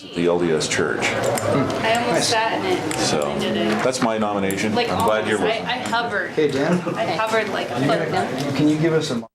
the LDS Church. I almost sat in it. So I did it. that's my nomination. Like I'm glad you're almost. with me. I hovered. Hey, Dan, I hovered like a foot. can you give us a...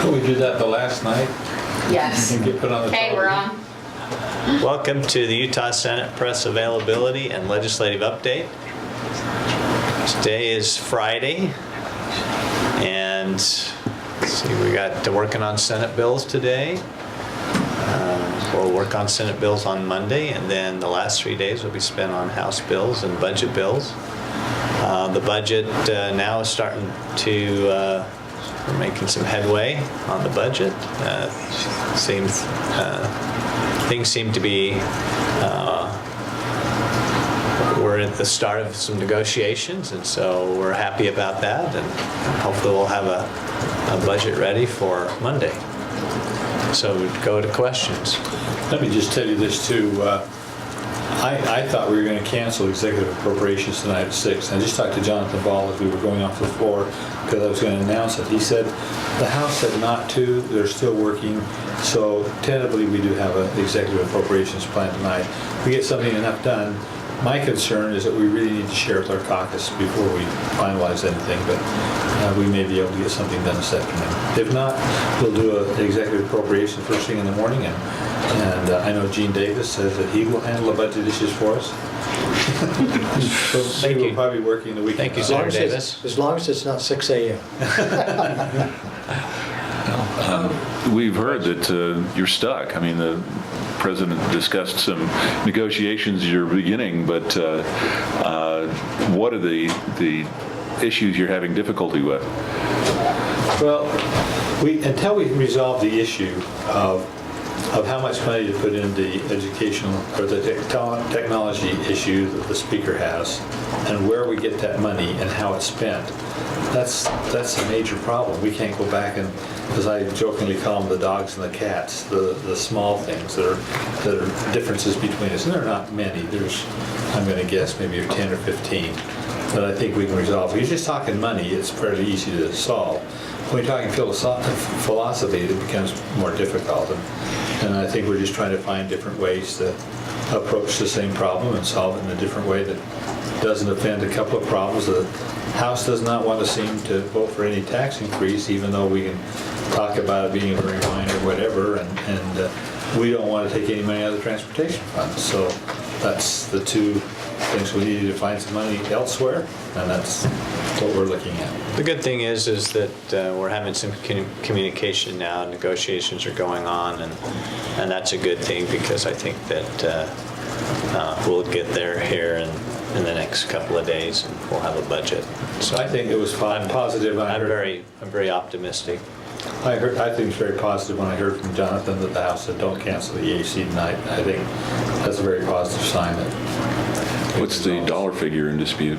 We did that the last night. Yes. And get put on the Okay, we're on. Welcome to the Utah Senate Press Availability and Legislative Update. Today is Friday, and let's see, we got working on Senate bills today. We'll work on Senate bills on Monday, and then the last 3 days will be spent on House bills and budget bills. The budget now is starting to we're making some headway on the budget. Things seem to be, we're at the start of some negotiations, and so we're happy about that, and hopefully we'll have a budget ready for Monday. So we'd go to questions. Let me just tell you this too. I thought we were going to cancel executive appropriations tonight at 6. I just talked to Jonathan Ball as we were going off the floor because I was going to announce it. He said the House said not to. They're still working. So tentatively we do have an executive appropriations plan tonight. If we get something enough done, my concern is that we really need to share with our caucus before we finalize anything, but we may be able to get something done this afternoon. If not, we'll do an executive appropriation first thing in the morning, and I know Gene Davis says that he will handle the budget issues for us. So Thank we'll you. probably be working the weekend. Thank you, Senator Davis. As long as it's not 6 a.m. We've heard that you're stuck. I mean, the president discussed some negotiations you're beginning, but what are the issues you're having difficulty with? Well, until we resolve the issue of how much money to put in the educational or the technology issue that the speaker has, and where we get that money and how it's spent, that's a major problem. We can't go back and, as I jokingly call them, the dogs and the cats, the small things that are differences between us, and there are not many. There's, I'm going to guess, maybe 10 or 15. that I think we can resolve. If you're just talking money, it's fairly easy to solve. When you're talking philosophy, it becomes more difficult. And I think we're just trying to find different ways to approach the same problem and solve it in a different way that doesn't offend a couple of problems. The House does not want to seem to vote for any tax increase, even though we can talk about it being very minor or whatever, and we don't want to take any money out of the transportation fund. So that's the two things. We need to find some money elsewhere, and that's what we're looking at. The good thing is that we're having some communication now. Negotiations are going on, and that's a good thing, because I think that we'll get there here in the next couple of days, and we'll have a budget. So I think it was positive. I'm very optimistic. I think it's very positive when I heard from Jonathan that the House said don't cancel the EAC tonight. I think that's a very positive sign. What's the dollar figure in dispute?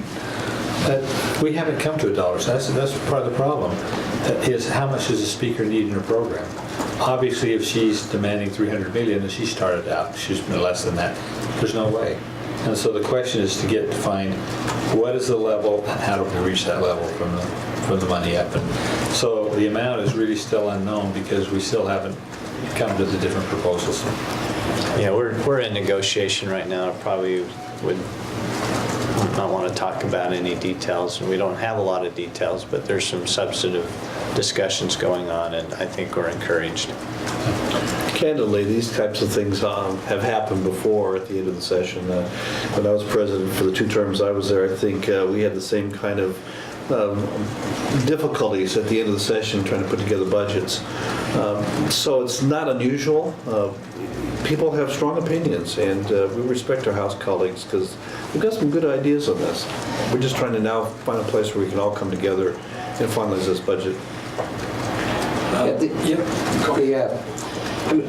We haven't come to a dollar, so that's part of the problem. Is how much does the speaker need in her program? Obviously, if she's demanding $300 million and she started out, she's been less than that. There's no way. And so the question is to find what is the level, how do we reach that level from the money up. And so the amount is really still unknown, because we still haven't come to the different proposals. Yeah, we're in negotiation right now. Probably would not want to talk about any details, and we don't have a lot of details, but there's some substantive discussions going on, and I think we're encouraged. Candidly, these types of things have happened before at the end of the session. When I was president for the 2 terms I was there, I think we had the same kind of difficulties at the end of the session trying to put together budgets. So it's not unusual. People have strong opinions, and we respect our House colleagues because we've got some good ideas on this. We're just trying to now find a place where we can all come together and finalize this budget.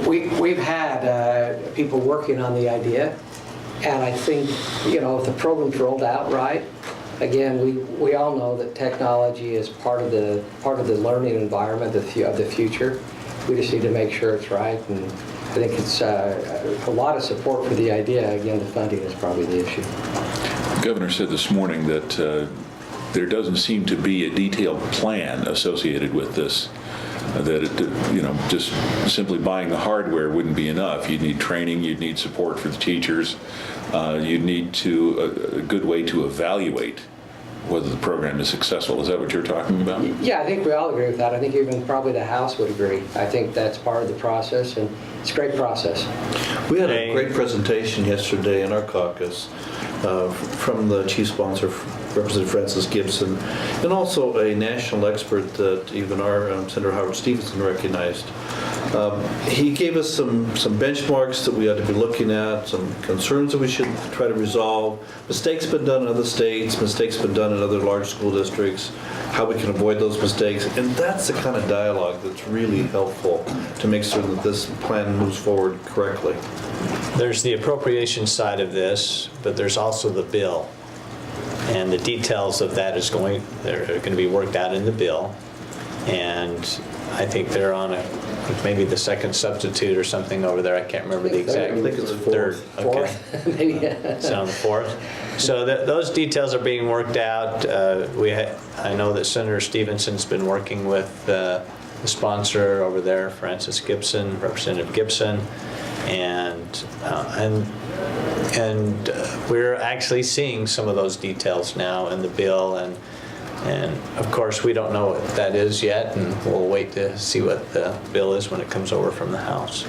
We've had people working on the idea, and I think, if the program's rolled out right, again, we all know that technology is part of the learning environment of the future. We just need to make sure it's right, and I think it's a lot of support for the idea. Again, the funding is probably the issue. The governor said this morning that there doesn't seem to be a detailed plan associated with this. That just simply buying the hardware wouldn't be enough. You'd need training, you'd need support for the teachers, you'd need a good way to evaluate whether the program is successful. Is that what you're talking about? Yeah, I think we all agree with that. I think even probably the House would agree. I think that's part of the process, and it's a great process. We had a great presentation yesterday in our caucus from the chief sponsor, Representative Francis Gibson, and also a national expert that even our Senator Howard Stevenson recognized. He gave us some benchmarks that we ought to be looking at, some concerns that we should try to resolve, mistakes been done in other states, mistakes been done in other large school districts, how we can avoid those mistakes. And that's the kind of dialogue that's really helpful to make sure that this plan moves forward correctly. There's the appropriation side of this, but there's also the bill. And the details of that they're going to be worked out in the bill. And I think they're on maybe the second substitute or something over there. I can't remember the exact. I think it's third. Okay. Maybe. It's on the fourth. So those details are being worked out. I know that Senator Stevenson's been working with the sponsor over there, Francis Gibson, Representative Gibson, and we're actually seeing some of those details now in the bill, and of course we don't know what that is yet, and we'll wait to see what the bill is when it comes over from the House.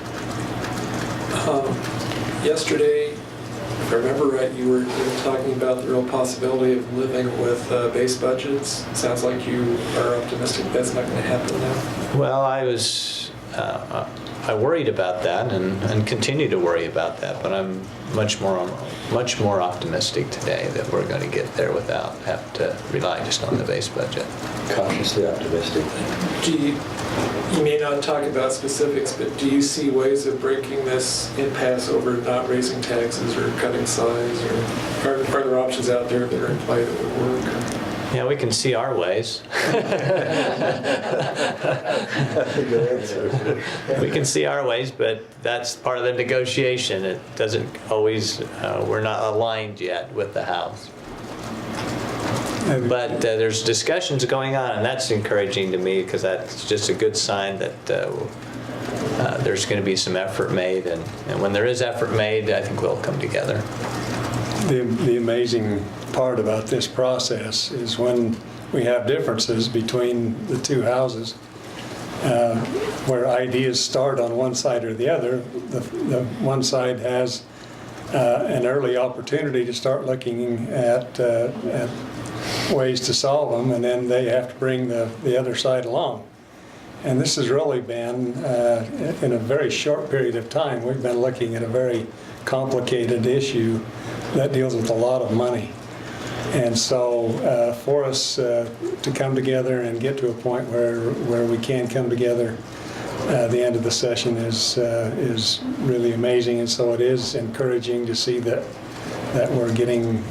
Yesterday, if I remember right, you were talking about the real possibility of living with base budgets. It sounds like you are optimistic that's not going to happen now. Well, I worried about that and continue to worry about that, but I'm much more optimistic today that we're going to get there without having to rely just on the base budget. Cautiously optimistic. You may not talk about specifics, but do you see ways of breaking this impasse over not raising taxes or cutting size, or are there options out there that are in play that would work? Yeah, we can see our ways. We can see our ways, but that's part of the negotiation. It doesn't always, we're not aligned yet with the House. But there's discussions going on, and that's encouraging to me because that's just a good sign that there's going to be some effort made. And when there is effort made, I think we'll come together. The amazing part about this process is when we have differences between the two houses, where ideas start on one side or the other, the one side has an early opportunity to start looking at ways to solve them, and then they have to bring the other side along. And this has really been, in a very short period of time, we've been looking at a very complicated issue that deals with a lot of money. And so for us to come together and get to a point where we can come together, the end of the session is really amazing. And so it is encouraging to see that we're getting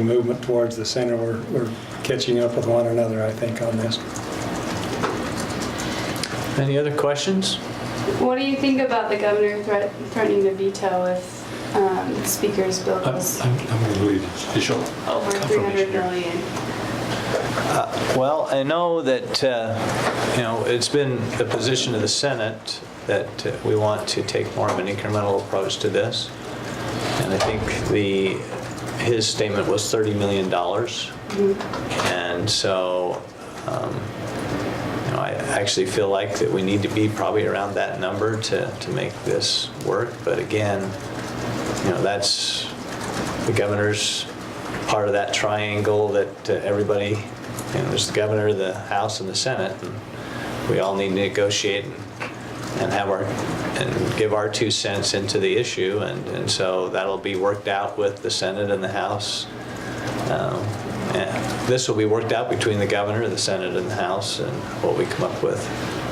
movement towards the center. We're catching up with one another, I think, on this. Any other questions? What do you think about the governor threatening to veto if the speaker's bill goes I'm going to leave it. over 300 million? Well, I know that it's been the position of the Senate that we want to take more of an incremental approach to this, and I think his statement was $30 million, and so I actually feel like that we need to be probably around that number to make this work. But again, that's the governor's part of that triangle that everybody. There's the governor, the House, and the Senate, and we all need to negotiate and give our 2 cents into the issue, and so that'll be worked out with the Senate and the House. And this will be worked out between the governor, the Senate, and the House, and what we come up with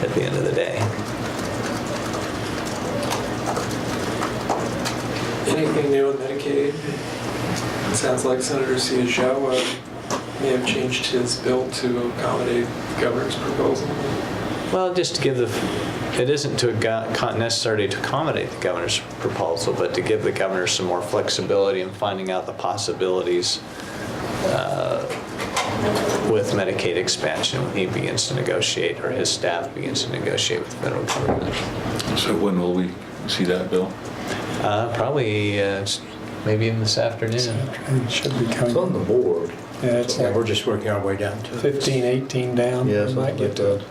at the end of the day. Anything new in Medicaid? It sounds like Senator Cianciaro may have changed his bill to accommodate the governor's proposal. Well, just to give it isn't necessarily to accommodate the governor's proposal, but to give the governor some more flexibility in finding out the possibilities with Medicaid expansion when he begins to negotiate, or his staff begins to negotiate with the federal government. So when will we see that bill? Probably maybe even this afternoon. It should be coming. It's on the board. Yeah, it's like We're just working our way down to it. 15, 18 down. Yeah, We might something get like to that. it.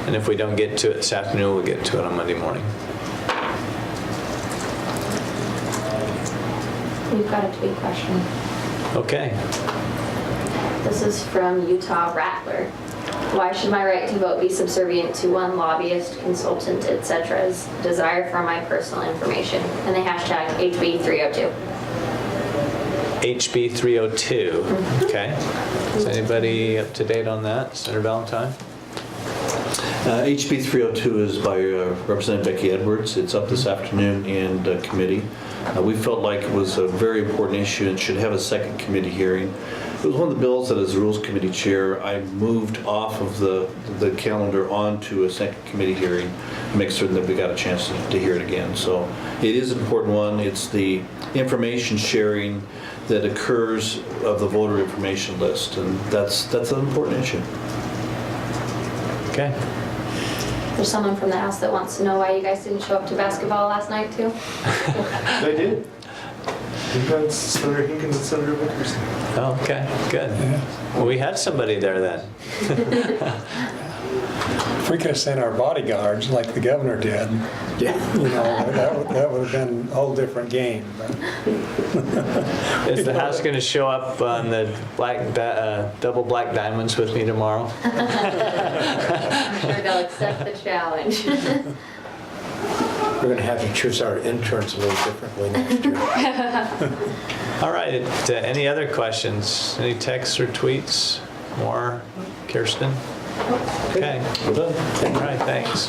And if we don't get to it this afternoon, we'll get to it on Monday morning. We've got a tweet question. Okay. This is from Utah Rattler. Why should my right to vote be subservient to one lobbyist, consultant, etc.'s desire for my personal information? And they hashtag HB 302. HB 302. Okay. Is anybody up to date on that? Senator Valentine? HB 302 is by Representative Becky Edwards. It's up this afternoon in committee. We felt like it was a very important issue and should have a second committee hearing. It was one of the bills that, as Rules Committee Chair, I moved off of the calendar onto a second committee hearing to make certain that we got a chance to hear it again. So it is an important one. It's the information sharing that occurs of the voter information list, and that's an important issue. Okay. There's someone from the House that wants to know why you guys didn't show up to basketball last night too. They did. Senator Hinkins and Senator Wickerson. Oh, okay. Good. Well, we had somebody there then. If we could have sent our bodyguards like the governor did, that would have been a whole different game. But Is the House going to show up on the double black diamonds with me tomorrow? I'm sure they'll accept the challenge. We're going to have to choose our interns a little differently next year. All right. Any other questions? Any texts or tweets? More? Kirsten? Okay. We're done. All right. Thanks.